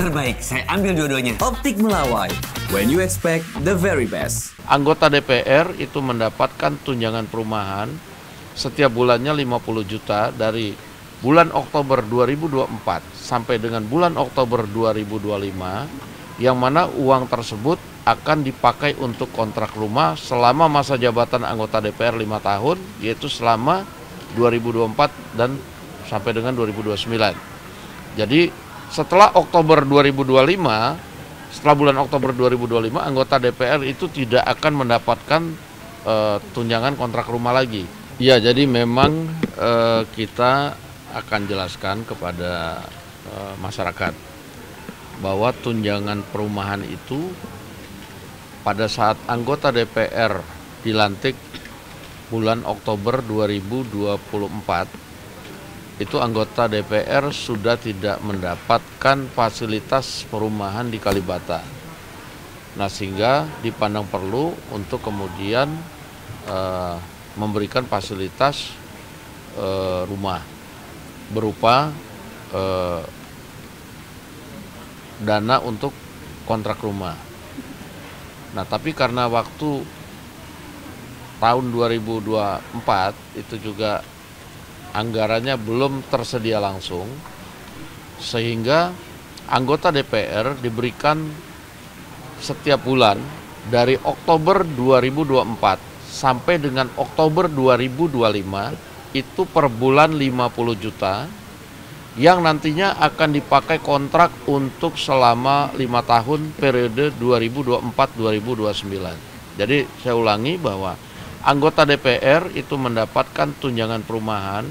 Terbaik, saya ambil dua-duanya. Optik Melawai, when you expect the very best. Anggota DPR itu mendapatkan tunjangan perumahan setiap bulannya 50 juta dari bulan Oktober 2024 sampai dengan bulan Oktober 2025, yang mana uang tersebut akan dipakai untuk kontrak rumah selama masa jabatan anggota DPR 5 tahun, yaitu selama 2024 dan sampai dengan 2029. Jadi setelah Oktober 2025, setelah bulan Oktober 2025, anggota DPR itu tidak akan mendapatkan tunjangan kontrak rumah lagi. Ya, jadi memang kita akan jelaskan kepada masyarakat bahwa tunjangan perumahan itu pada saat anggota DPR dilantik bulan Oktober 2024, itu anggota DPR sudah tidak mendapatkan fasilitas perumahan di Kalibata. Nah, sehingga dipandang perlu untuk kemudian memberikan fasilitas rumah berupa dana untuk kontrak rumah. Nah, tapi karena waktu tahun 2024 itu juga anggarannya belum tersedia langsung, sehingga anggota DPR diberikan setiap bulan dari Oktober 2024 sampai dengan Oktober 2025 itu per bulan 50 juta yang nantinya akan dipakai kontrak untuk selama 5 tahun periode 2024-2029. Jadi saya ulangi bahwa anggota DPR itu mendapatkan tunjangan perumahan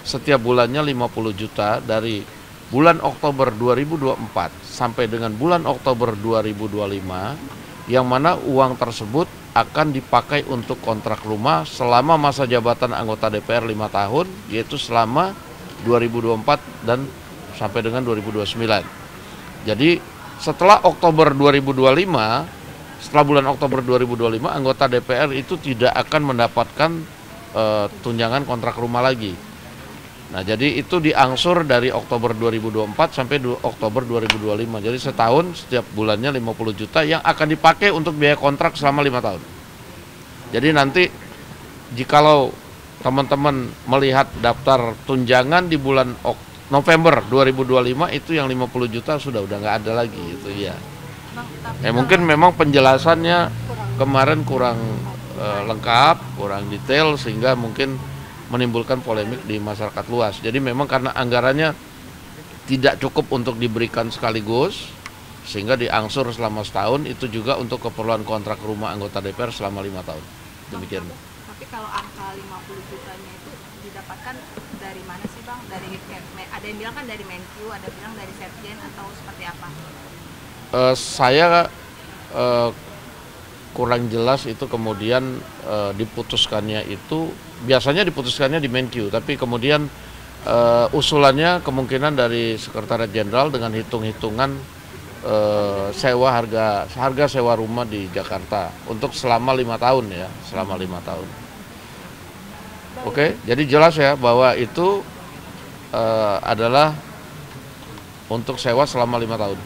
setiap bulannya 50 juta dari bulan Oktober 2024 sampai dengan bulan Oktober 2025, yang mana uang tersebut akan dipakai untuk kontrak rumah selama masa jabatan anggota DPR 5 tahun, yaitu selama 2024 dan sampai dengan 2029. Jadi setelah Oktober 2025, setelah bulan Oktober 2025, anggota DPR itu tidak akan mendapatkan tunjangan kontrak rumah lagi. Nah, jadi itu diangsur dari Oktober 2024 sampai Oktober 2025. Jadi setahun setiap bulannya 50 juta yang akan dipakai untuk biaya kontrak selama 5 tahun. Jadi nanti jikalau teman-teman melihat daftar tunjangan di bulan November 2025, itu yang 50 juta udah nggak ada lagi itu ya. Mungkin memang penjelasannya kemarin kurang lengkap, kurang detail, sehingga mungkin menimbulkan polemik di masyarakat luas. Jadi memang karena anggarannya tidak cukup untuk diberikan sekaligus, sehingga diangsur selama setahun, itu juga untuk keperluan kontrak rumah anggota DPR selama 5 tahun. Demikian. Tapi kalau angka 50 jutanya itu didapatkan dari mana sih Bang? Dari ada yang bilang kan dari Menkyu, ada yang bilang dari Setjen, atau seperti apa? Saya kurang jelas itu kemudian diputuskannya itu, biasanya diputuskannya di Menkyu, tapi kemudian usulannya kemungkinan dari Sekretariat Jenderal dengan hitung-hitungan sewa harga sewa rumah di Jakarta untuk selama 5 tahun ya, selama 5 tahun. Oke, jadi jelas ya bahwa itu adalah untuk sewa selama 5 tahun.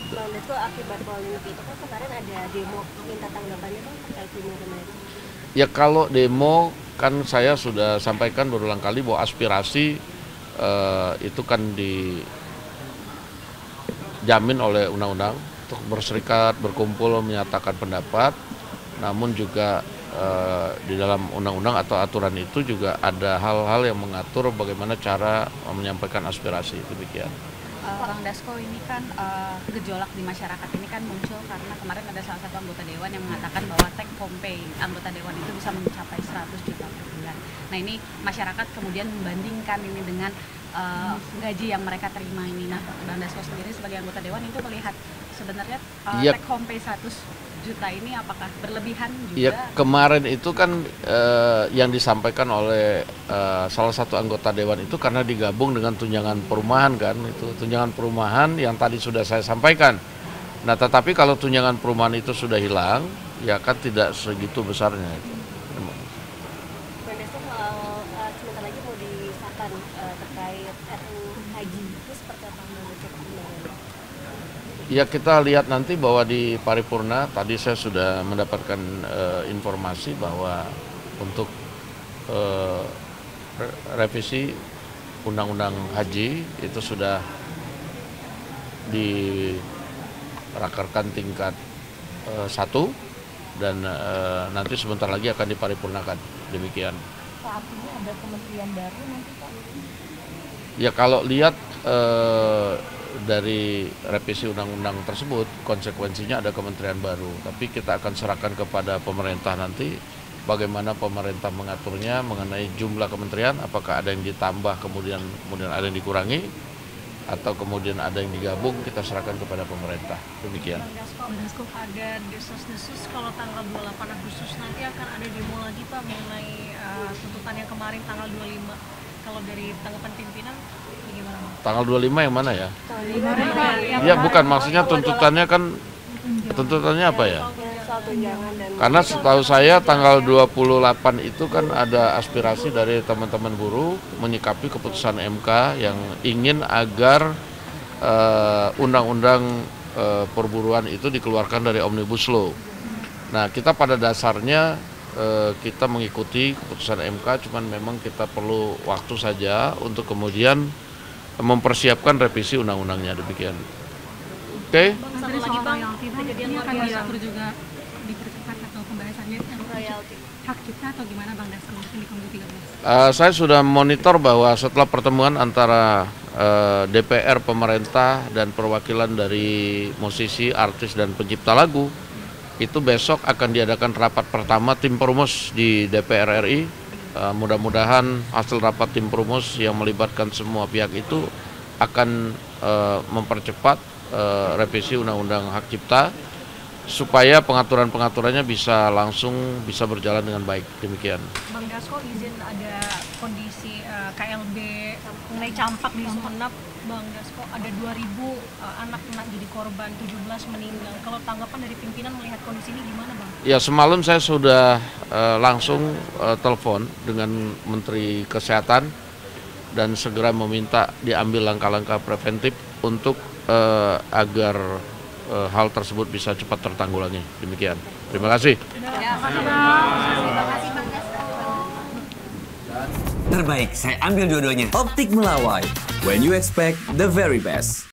Bang Dasko, akibat polemik itu kan kemarin ada demo, minta tanggapannya Bang terkait demo kemarin. Ya, kalau demo kan saya sudah sampaikan berulang kali bahwa aspirasi itu kan dijamin oleh undang-undang untuk berserikat, berkumpul, menyatakan pendapat. Namun juga di dalam undang-undang atau aturan itu juga ada hal-hal yang mengatur bagaimana cara menyampaikan aspirasi, demikian. Bang Dasko, ini kan gejolak di masyarakat ini kan muncul karena kemarin ada salah satu anggota dewan yang mengatakan bahwa take home pay anggota dewan itu bisa mencapai 100 juta per bulan. Nah, ini masyarakat kemudian membandingkan ini dengan gaji yang mereka terima ini. Nah, Bang Dasko sendiri sebagai anggota dewan itu melihat sebenarnya take home pay 100 juta ini apakah berlebihan juga? Ya, kemarin itu kan yang disampaikan oleh salah satu anggota dewan itu karena digabung dengan tunjangan perumahan kan, itu tunjangan perumahan yang tadi sudah saya sampaikan. Nah, tetapi kalau tunjangan perumahan itu sudah hilang, ya kan tidak segitu besarnya itu. Bang Dasko, sebentar lagi mau disahkan terkait RUU Haji, itu seperti apa Bang Dasko? Ya kita lihat nanti bahwa di paripurna tadi saya sudah mendapatkan informasi bahwa untuk revisi Undang-Undang Haji itu sudah dirakerkan tingkat 1 dan nanti sebentar lagi akan diparipurnakan. Demikian. Saat ini ada kementerian baru nanti Pak? Ya kalau lihat dari revisi undang-undang tersebut, konsekuensinya ada kementerian baru. Tapi kita akan serahkan kepada pemerintah nanti bagaimana pemerintah mengaturnya mengenai jumlah kementerian, apakah ada yang ditambah kemudian ada yang dikurangi, atau kemudian ada yang digabung, kita serahkan kepada pemerintah. Demikian. Bang Dasko, ada desas-desus kalau tanggal 28 Agustus nanti akan ada demo lagi Pak mengenai tuntutan yang kemarin tanggal 25. Kalau dari tanggapan pimpinan bagaimana? Tanggal 25 yang mana ya? Ya bukan, maksudnya tuntutannya kan, tuntutannya apa ya? Karena setahu saya tanggal 28 itu kan ada aspirasi dari teman-teman buruh menyikapi keputusan MK yang ingin agar undang-undang perburuan itu dikeluarkan dari Omnibus Law. Nah, kita pada dasarnya kita mengikuti keputusan MK, cuman memang kita perlu waktu saja untuk kemudian mempersiapkan revisi undang-undangnya. Demikian. Oke? Satu lagi Bang, kejadian luar biasa juga dipercepat atau pembahasannya royalti. hak cipta atau gimana Bang Dasko mungkin di Komisi 13? Saya sudah monitor bahwa setelah pertemuan antara DPR, pemerintah, dan perwakilan dari musisi, artis, dan pencipta lagu, itu besok akan diadakan rapat pertama tim perumus di DPR RI. Mudah-mudahan hasil rapat tim perumus yang melibatkan semua pihak itu akan mempercepat revisi Undang-Undang Hak Cipta supaya pengaturan-pengaturannya bisa berjalan dengan baik. Demikian. Bang Dasko, izin ada kondisi KLB mengenai campak di Sumenep. Bang Dasko, ada 2.000 anak-anak jadi korban, 17 meninggal. Kalau tanggapan dari pimpinan melihat kondisi ini gimana Bang? Ya, semalam saya sudah langsung telepon dengan Menteri Kesehatan dan segera meminta diambil langkah-langkah preventif untuk agar hal tersebut bisa cepat tertanggulangi. Demikian. Terima kasih. Terbaik, saya ambil dua-duanya. Optik Melawai. When you expect the very best.